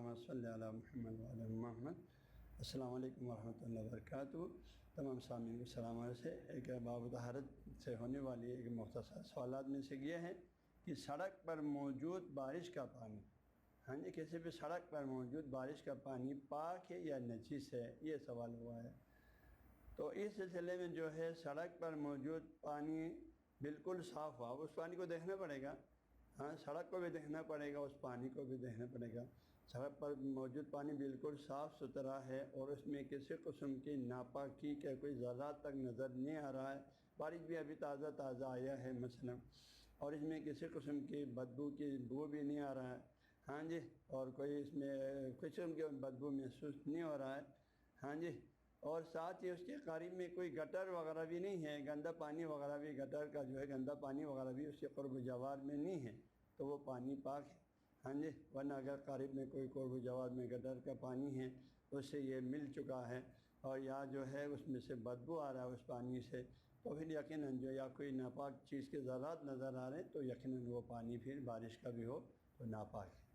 اللہم صلی علی محمد وعلی محمد۔ السلام علیکم ورحمۃ اللہ وبرکاتہ۔ تمام سامعین کو سلام علیکم۔ ایک باب طہارت سے ہونے والی ایک مختصر سوالات میں سے یہ ہے کہ سڑک پر موجود بارش کا پانی، ہاں جی، کسی بھی سڑک پر موجود بارش کا پانی پاک ہے یا نجس ہے، یہ سوال ہوا ہے۔ تو اس سلسلے میں جو ہے سڑک پر موجود پانی بالکل صاف ہوا، اس پانی کو دیکھنا پڑے گا، ہاں، سڑک کو بھی دیکھنا پڑے گا، اس پانی کو بھی دیکھنا پڑے گا۔ سڑک پر موجود پانی بالکل صاف ستھرا ہے اور اس میں کسی قسم کی ناپاکی کا کوئی ذرات تک نظر نہیں آ رہا ہے، بارش بھی ابھی تازہ تازہ آیا ہے مثلا، اور اس میں کسی قسم کی بدبو کی بو بھی نہیں آ رہا ہے، ہاں جی، اور کوئی اس میں قسم کی بدبو محسوس نہیں ہو رہا ہے، ہاں جی، اور ساتھ ہی اس کے قریب میں کوئی گٹر وغیرہ بھی نہیں ہے، گندا پانی وغیرہ بھی، گٹر کا جو ہے گندا پانی وغیرہ بھی اس کے قرب و جوار میں نہیں ہے، تو وہ پانی پاک ہے، ہاں جی۔ ورنہ اگر قریب میں کوئی قرب و جوار میں گٹر کا پانی ہے تو اس سے یہ مل چکا ہے اور یا جو ہے اس میں سے بدبو آ رہا ہے اس پانی سے، تو پھر یقیناً جو یا کوئی ناپاک چیز کے ذرات نظر آ رہے ہیں تو یقیناً وہ پانی پھر بارش کا بھی ہو تو ناپاک ہے۔